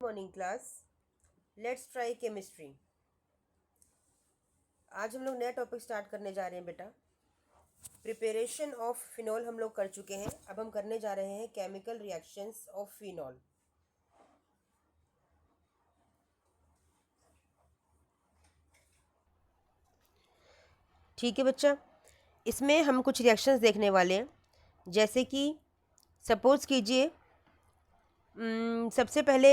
Morning class. Let's try chemistry. आज हम लोग नया टॉपिक स्टार्ट करने जा रहे हैं बेटा। प्रिपरेशन ऑफ फिनॉल हम लोग कर चुके हैं, अब हम करने जा रहे हैं केमिकल रिएक्शंस ऑफ फिनॉल। ठीक है बच्चा, इसमें हम कुछ रिएक्शंस देखने वाले हैं। जैसे कि सपोज कीजिए सबसे पहले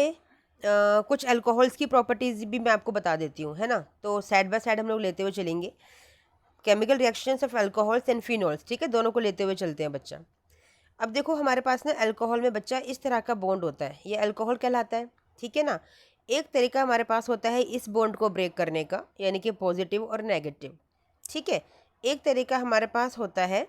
कुछ अल्कोहल्स की प्रॉपर्टीज़ भी मैं आपको बता देती हूँ, है ना। तो साइड बाय साइड हम लोग लेते हुए चलेंगे। Chemical reactions of alcohols and phenols, ठीक है, दोनों को लेते हुए चलते हैं बच्चा। अब देखो हमारे पास ना अल्कोहल में बच्चा इस तरह का बॉन्ड होता है, ये अल्कोहल कहलाता है, ठीक है ना। एक तरीका हमारे पास होता है इस बॉन्ड को ब्रेक करने का, यानी कि पॉजिटिव और नेगेटिव, ठीक है। एक तरीका हमारे पास होता है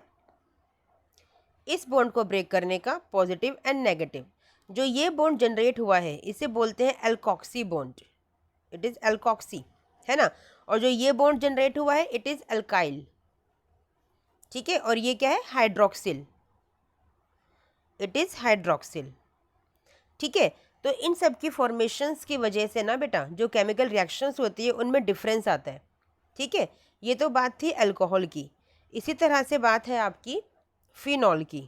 इस बॉन्ड को ब्रेक करने का, पॉजिटिव एंड नेगेटिव। जो ये बॉन्ड जनरेट हुआ है इसे बोलते हैं alkoxy bond, it is alkoxy, है ना। और जो ये बॉन्ड जनरेट हुआ है इट इज़ अल्काइल, ठीक है। और ये क्या है, हाइड्रोक्सिल, इट इज़ हाइड्रोक्सिल, ठीक है। तो इन सब की फॉर्मेशंस की वजह से ना बेटा जो केमिकल रिएक्शंस होती है उनमें डिफरेंस आता है, ठीक है। ये तो बात थी अल्कोहल की। इसी तरह से बात है आपकी फिनॉल की।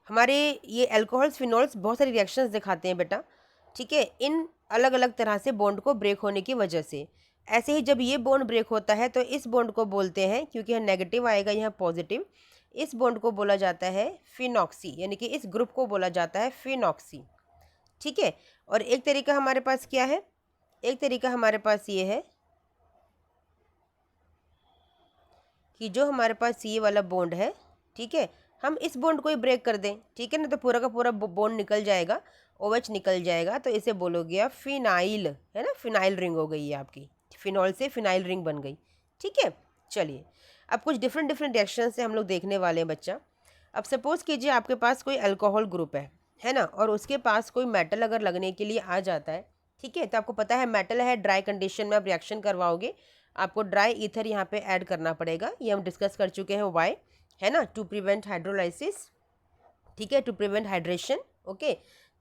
हमारे ये अल्कोहल्स फिनॉल्स बहुत सारी रिएक्शंस दिखाते हैं बेटा, ठीक है, इन अलग अलग तरह से बॉन्ड को ब्रेक होने की वजह से। ऐसे ही जब ये बॉन्ड ब्रेक होता है तो इस बॉन्ड को बोलते हैं, क्योंकि यहाँ नेगेटिव आएगा यहाँ पॉजिटिव, इस बॉन्ड को बोला जाता है फिनॉक्सी, यानी कि इस ग्रुप को बोला जाता है फिनॉक्सी, ठीक है। और एक तरीका हमारे पास क्या है, एक तरीका हमारे पास ये है कि जो हमारे पास ये वाला बॉन्ड है, ठीक है, हम इस बॉन्ड को ही ब्रेक कर दें, ठीक है ना, तो पूरा का पूरा बॉन्ड निकल जाएगा, OH निकल जाएगा, तो इसे बोलोगे आप फिनाइल, है ना। फिनाइल रिंग हो गई है आपकी, फिनॉल से फिनाइल रिंग बन गई, ठीक है। चलिए अब कुछ डिफरेंट डिफरेंट रिएक्शन से हम लोग देखने वाले हैं बच्चा। अब सपोज कीजिए आपके पास कोई अल्कोहल ग्रुप है ना, और उसके पास कोई मेटल अगर लगने के लिए आ जाता है, ठीक है, तो आपको पता है मेटल है, ड्राई कंडीशन में आप रिएक्शन करवाओगे, आपको ड्राई ईथर यहाँ पे ऐड करना पड़ेगा, ये हम डिस्कस कर चुके हैं वाई, है ना, टू प्रिवेंट हाइड्रोलाइसिस, ठीक है, टू प्रिवेंट हाइड्रेशन, ओके।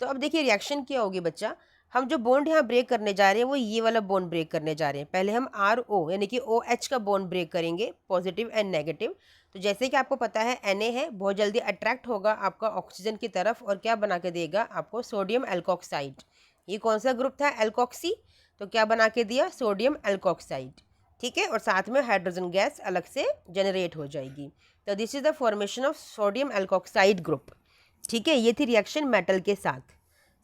तो अब देखिए रिएक्शन क्या होगी बच्चा, हम जो बॉन्ड यहाँ ब्रेक करने जा रहे हैं वो ये वाला बॉन्ड ब्रेक करने जा रहे हैं। पहले हम RO यानी कि OH का बॉन्ड ब्रेक करेंगे, पॉजिटिव एंड नेगेटिव। तो जैसे कि आपको पता है Na है, बहुत जल्दी अट्रैक्ट होगा आपका ऑक्सीजन की तरफ और क्या बना के देगा आपको, सोडियम एल्कोक्साइड। ये कौन सा ग्रुप था, एल्कोक्सी, तो क्या बना के दिया, सोडियम एल्कोक्साइड, ठीक है। और साथ में हाइड्रोजन गैस अलग से जनरेट हो जाएगी। तो this is the formation of sodium alkoxide group, ठीक है। ये थी रिएक्शन मेटल के साथ,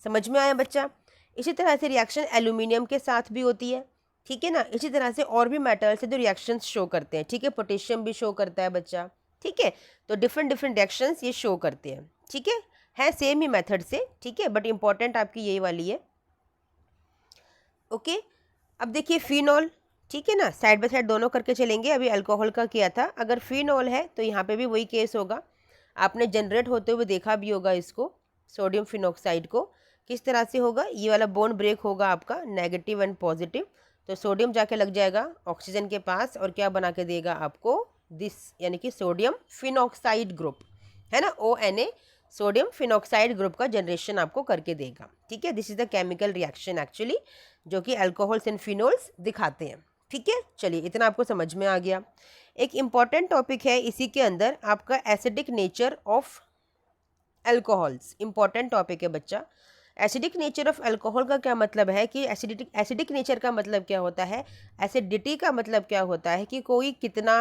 समझ में आया बच्चा। इसी तरह से रिएक्शन एल्यूमिनियम के साथ भी होती है, ठीक है ना। इसी तरह से और भी मेटल्स है जो रिएक्शंस शो करते हैं, ठीक है, पोटेशियम भी शो करता है बच्चा, ठीक है। तो डिफरेंट डिफरेंट रिएक्शंस ये शो करते हैं, ठीक है सेम ही मेथड से, ठीक है, बट इंपॉर्टेंट आपकी यही वाली है, ओके। अब देखिए फिनॉल, ठीक है ना, साइड बाय साइड दोनों करके चलेंगे। अभी अल्कोहल का किया था, अगर फिनॉल है तो यहाँ पे भी वही केस होगा। आपने जनरेट होते हुए देखा भी होगा इसको, सोडियम फिनॉक्साइड को किस तरह से होगा, ये वाला बॉन्ड ब्रेक होगा आपका, नेगेटिव एंड पॉजिटिव, तो सोडियम जाके लग जाएगा ऑक्सीजन के पास और क्या बना के देगा आपको दिस, यानी कि सोडियम फिनॉक्साइड ग्रुप, है ना, ONA, सोडियम फिनॉक्साइड ग्रुप का जनरेशन आपको करके देगा, ठीक है। This is the chemical reaction actually जो कि अल्कोहल्स एंड फिनोल्स दिखाते हैं, ठीक है। चलिए इतना आपको समझ में आ गया। एक इम्पॉर्टेंट टॉपिक है इसी के अंदर आपका acidic nature of alcohols, important topic है बच्चा। एसिडिक नेचर ऑफ अल्कोहल का क्या मतलब है कि एसिडिक नेचर का मतलब क्या होता है, एसिडिटी का मतलब क्या होता है कि कोई कितना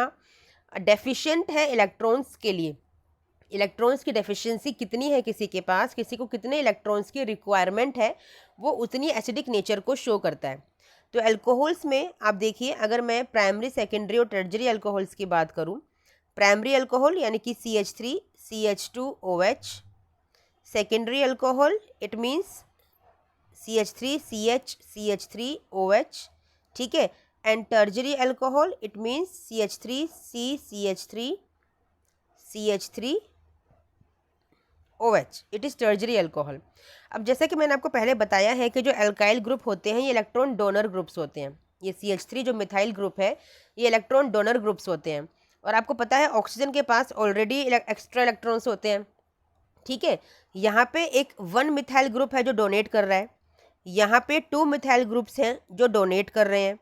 डेफिशिएंट है इलेक्ट्रॉन्स के लिए, इलेक्ट्रॉन्स की डेफिशिएंसी कितनी है किसी के पास, किसी को कितने इलेक्ट्रॉन्स की रिक्वायरमेंट है, वो उतनी एसिडिक नेचर को शो करता है। तो अल्कोहल्स में आप देखिए, अगर मैं प्राइमरी सेकेंडरी और टर्जरी अल्कोहल्स की बात करूं, प्राइमरी अल्कोहल यानी कि CH3 CH2OH, secondary alcohol it means CH3 CH CH3OH, ठीक है। And टर्जरी alcohol it means CH3 C CH3 CH3 OH, it is टर्जरी alcohol. अब जैसा कि मैंने आपको पहले बताया है कि जो अल्काइल ग्रुप होते हैं ये इलेक्ट्रॉन डोनर ग्रुप्स होते हैं। ये CH3 जो मिथाइल ग्रुप है ये इलेक्ट्रॉन डोनर ग्रुप्स होते हैं। और आपको पता है ऑक्सीजन के पास ऑलरेडी एक्स्ट्रा इलेक्ट्रॉन्स होते हैं, ठीक है। यहाँ पे एक 1 मिथाइल ग्रुप है जो डोनेट कर रहा है, यहाँ पे 2 मिथाइल ग्रुप्स हैं जो डोनेट कर रहे हैं,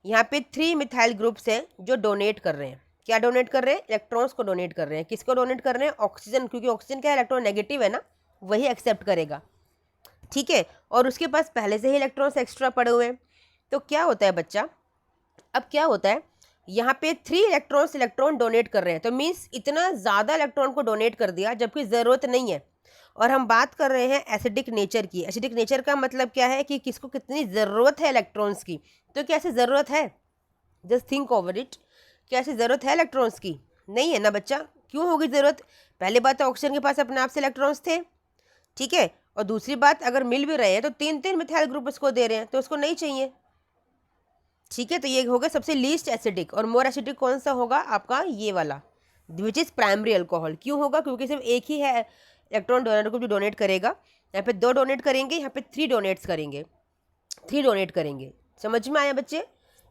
यहाँ पे 3 मिथाइल ग्रुप्स हैं जो डोनेट कर रहे हैं। क्या डोनेट कर रहे हैं? इलेक्ट्रॉन्स को डोनेट कर रहे हैं। किसको डोनेट कर रहे हैं? ऑक्सीजन, क्योंकि ऑक्सीजन क्या है, इलेक्ट्रॉन नेगेटिव है ना, वही एक्सेप्ट करेगा। ठीक है, और उसके पास पहले से ही इलेक्ट्रॉन्स एक्स्ट्रा पड़े हुए हैं। तो क्या होता है बच्चा, अब क्या होता है, यहाँ पे 3 इलेक्ट्रॉन डोनेट कर रहे हैं, तो मीन्स इतना ज़्यादा इलेक्ट्रॉन को डोनेट कर दिया जबकि ज़रूरत नहीं है। और हम बात कर रहे हैं एसिडिक नेचर की। एसिडिक नेचर का मतलब क्या है कि किसको कितनी ज़रूरत है इलेक्ट्रॉन्स की। तो क्या ऐसी ज़रूरत है? Just think over it. क्या ऐसी ज़रूरत है इलेक्ट्रॉन्स की? नहीं है ना बच्चा। क्यों होगी ज़रूरत? पहली बात तो ऑक्सीजन के पास अपने आप से इलेक्ट्रॉन्स थे, ठीक है, और दूसरी बात अगर मिल भी रहे हैं तो 3 मिथाइल ग्रुप उसको दे रहे हैं, तो उसको नहीं चाहिए। ठीक है, तो ये होगा सबसे लीस्ट एसिडिक। और मोर एसिडिक कौन सा होगा? आपका ये वाला, विच इज़ प्राइमरी अल्कोहल। क्यों होगा? क्योंकि सिर्फ एक ही है इलेक्ट्रॉन डोनर को जो डोनेट करेगा। यहाँ पे 2 डोनेट करेंगे, यहाँ पे 3 डोनेट्स करेंगे, 3 डोनेट करेंगे। समझ में आया बच्चे?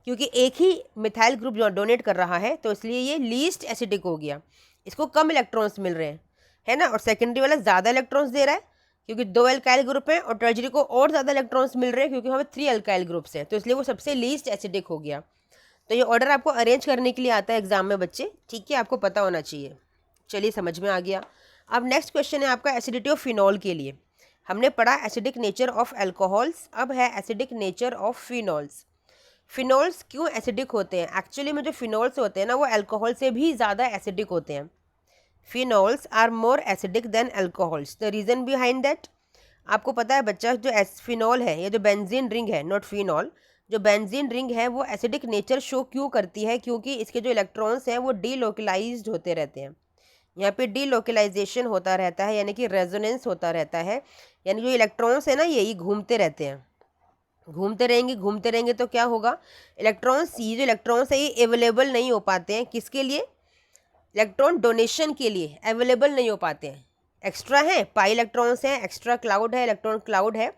क्योंकि एक ही मिथाइल ग्रुप जो डोनेट कर रहा है, तो इसलिए ये लीस्ट एसिडिक हो गया, इसको कम इलेक्ट्रॉन्स मिल रहे हैं, है ना। और सेकेंडरी वाला ज़्यादा इलेक्ट्रॉन्स दे रहा है क्योंकि 2 अल्काइल ग्रुप हैं, और टर्जरी को और ज़्यादा इलेक्ट्रॉन्स मिल रहे हैं क्योंकि वहाँ पे 3 अल्काइल ग्रुप्स हैं, तो इसलिए वो सबसे लीस्ट एसिडिक हो गया। तो ये ऑर्डर आपको अरेंज करने के लिए आता है एग्जाम में बच्चे, ठीक है, आपको पता होना चाहिए। चलिए, समझ में आ गया। अब नेक्स्ट क्वेश्चन है आपका एसिडिटी ऑफ फिनॉल के लिए। हमने पढ़ा एसिडिक नेचर ऑफ अल्कोहल्स, अब है acidic nature of phenols. Phenols क्यों एसिडिक होते हैं? एक्चुअली में जो फिनॉल्स होते हैं ना, वो अल्कोहल से भी ज़्यादा एसिडिक होते हैं। Phenols are more acidic than alcohols. The reason behind that, आपको पता है बच्चा, जो फिनॉल है, ये जो बेंजीन रिंग है, नॉट फिनॉल, जो बेंजीन रिंग है वो एसिडिक नेचर शो क्यों करती है? क्योंकि इसके जो इलेक्ट्रॉन्स हैं वो डीलोकलाइज्ड होते रहते हैं। यहाँ पे डीलोकलाइजेशन होता रहता है, यानी कि रेजोनेंस होता रहता है, यानी जो इलेक्ट्रॉन्स है ना, यही घूमते रहते हैं, घूमते रहेंगे तो क्या होगा, इलेक्ट्रॉन्स, ये जो इलेक्ट्रॉन्स है ये अवेलेबल नहीं हो पाते हैं। किसके लिए? इलेक्ट्रॉन डोनेशन के लिए अवेलेबल नहीं हो पाते हैं। एक्स्ट्रा हैं, पाई इलेक्ट्रॉन्स हैं, एक्स्ट्रा क्लाउड है, इलेक्ट्रॉन क्लाउड है,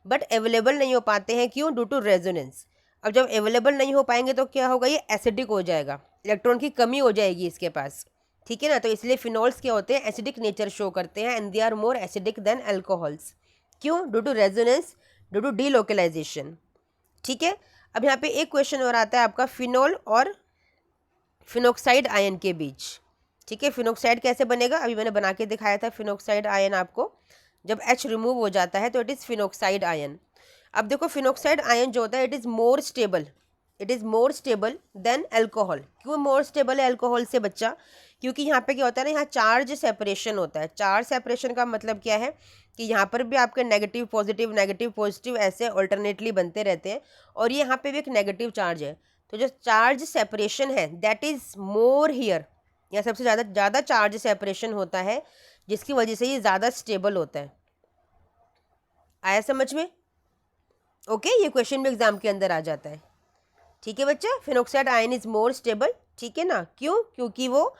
बट अवेलेबल नहीं हो पाते हैं। क्यों? Due to resonance. अब जब अवेलेबल नहीं हो पाएंगे तो क्या होगा, ये एसिडिक हो जाएगा, इलेक्ट्रॉन की कमी हो जाएगी इसके पास, ठीक है ना। तो इसलिए फिनॉल्स क्या होते हैं, एसिडिक नेचर शो करते हैं, and they are more acidic than alcohols. क्यों? Due to resonance, due to delocalisation, ठीक है। अब यहाँ पे एक क्वेश्चन और आता है आपका फिनॉल और फिनोक्साइड आयन के बीच, ठीक है। फिनोक्साइड कैसे बनेगा? अभी मैंने बना के दिखाया था फिनोक्साइड आयन आपको। जब H रिमूव हो जाता है तो इट इज़ फिनोक्साइड आयन। अब देखो, फिनोक्साइड आयन जो होता है, it is more stable, it is more stable then alcohol. क्यों मोर स्टेबल है अल्कोहल से बच्चा? क्योंकि यहाँ पे क्या होता है ना, यहाँ चार्ज सेपरेशन होता है। चार्ज सेपरेशन का मतलब क्या है कि यहाँ पर भी आपके नेगेटिव पॉजिटिव ऐसे ऑल्टरनेटली बनते रहते हैं, और ये यहाँ पे भी एक नेगेटिव चार्ज है। तो जो चार्ज सेपरेशन है दैट इज़ मोर हियर, यहाँ सबसे ज़्यादा चार्ज सेपरेशन होता है, जिसकी वजह से ये ज़्यादा स्टेबल होता है। आया समझ में? ओके, ये क्वेश्चन भी एग्जाम के अंदर आ जाता है, ठीक है बच्चा। Phenoxide ion is more stable, ठीक है ना। क्यों? क्योंकि वो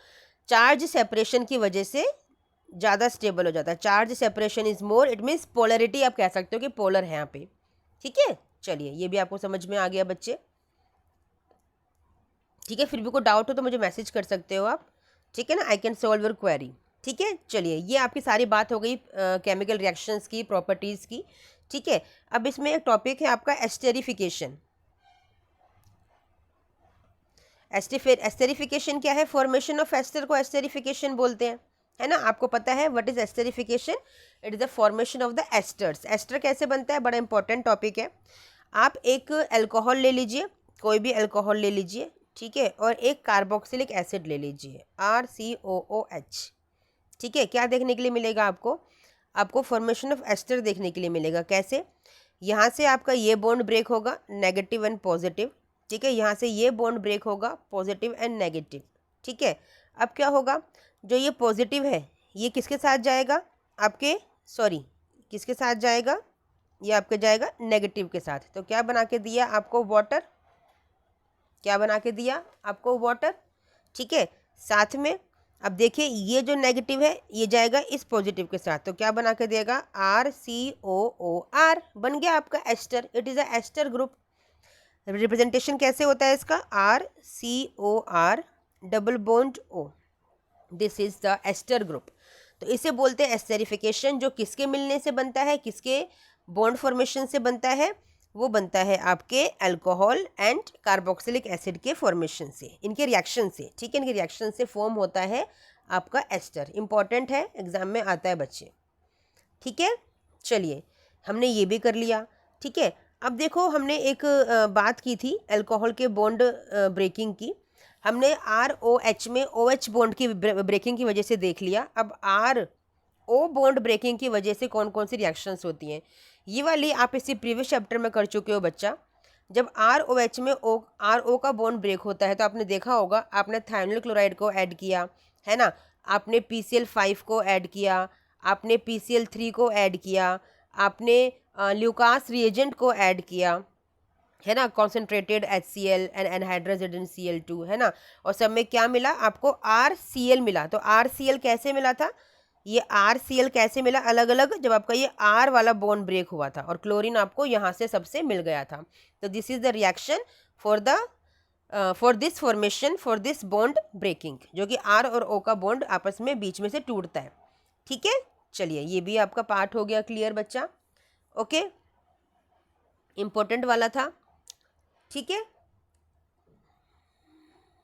चार्ज सेपरेशन की वजह से ज़्यादा स्टेबल हो जाता है। Charge separation is more, it means polarity आप कह सकते हो कि पोलर है यहाँ पे, ठीक है। चलिए, ये भी आपको समझ में आ गया बच्चे, ठीक है। फिर भी कोई डाउट हो तो मुझे मैसेज कर सकते हो आप, ठीक है ना। I can solve your query, ठीक है। चलिए, ये आपकी सारी बात हो गई केमिकल रिएक्शंस की, प्रॉपर्टीज़ की, ठीक है। अब इसमें एक टॉपिक है आपका एस्टेरिफिकेशन। एस्टेरिफिकेशन क्या है? फॉर्मेशन ऑफ एस्टर को एस्टेरिफिकेशन बोलते हैं, है ना। आपको पता है what is esterification? It is the formation of the esters. Ester कैसे बनता है? बड़ा इंपॉर्टेंट टॉपिक है। आप एक अल्कोहल ले लीजिए, कोई भी अल्कोहल ले लीजिए, ठीक है, और एक कार्बोक्सिलिक एसिड ले लीजिए, RCOOH, ठीक है। क्या देखने के लिए मिलेगा आपको? आपको फॉर्मेशन ऑफ एस्टर देखने के लिए मिलेगा। कैसे? यहाँ से आपका ये बॉन्ड ब्रेक होगा, नेगेटिव एंड पॉजिटिव, ठीक है। यहाँ से ये बॉन्ड ब्रेक होगा, पॉजिटिव एंड नेगेटिव, ठीक है। अब क्या होगा, जो ये पॉजिटिव है ये किसके साथ जाएगा? आपके किसके साथ जाएगा? ये आपके जाएगा नेगेटिव के साथ। तो क्या बना के दिया आपको? वाटर। क्या बना के दिया आपको? वाटर, ठीक है। साथ में अब देखिए, ये जो नेगेटिव है ये जाएगा इस पॉजिटिव के साथ, तो क्या बना के देगा? RCOOR, बन गया आपका ester. It is a ester group. Representation कैसे होता है इसका? RCOR double bond O, this is the ester group. तो इसे बोलते हैं एस्टेरिफिकेशन, जो किसके मिलने से बनता है, किसके बॉन्ड फॉर्मेशन से बनता है, वो बनता है आपके अल्कोहल एंड कार्बोक्सिलिक एसिड के फॉर्मेशन से, इनके रिएक्शन से, ठीक है, इनके रिएक्शन से फॉर्म होता है आपका एस्टर। इंपॉर्टेंट है, एग्जाम में आता है बच्चे, ठीक है। चलिए, हमने ये भी कर लिया, ठीक है। अब देखो, हमने एक बात की थी अल्कोहल के बॉन्ड ब्रेकिंग की, हमने ROH में OH बॉन्ड की ब्रेकिंग की वजह से देख लिया। अब RO बॉन्ड ब्रेकिंग की वजह से कौन कौन सी रिएक्शंस होती हैं, ये वाली आप इसी प्रीवियस चैप्टर में कर चुके हो बच्चा। जब ROH में RO का बॉन्ड ब्रेक होता है तो आपने देखा होगा, आपने थायोनिल क्लोराइड को ऐड किया है ना, आपने PCl5 को ऐड किया, आपने PCl3 को ऐड किया, आपने ल्यूकास रिएजेंट को ऐड किया, है ना, concentrated HCl and anhydrous Cl2, है ना, और सब में क्या मिला आपको, RCl मिला। तो RCl कैसे मिला था, ये RCl कैसे मिला अलग अलग, जब आपका ये R वाला बॉन्ड ब्रेक हुआ था और क्लोरीन आपको यहाँ से सबसे मिल गया था। तो this is the reaction for this formation, for this bond breaking, जो कि R और O का बॉन्ड आपस में बीच में से टूटता है, ठीक है। चलिए, ये भी आपका पार्ट हो गया क्लियर बच्चा, ओके, इम्पोर्टेंट वाला था, ठीक है।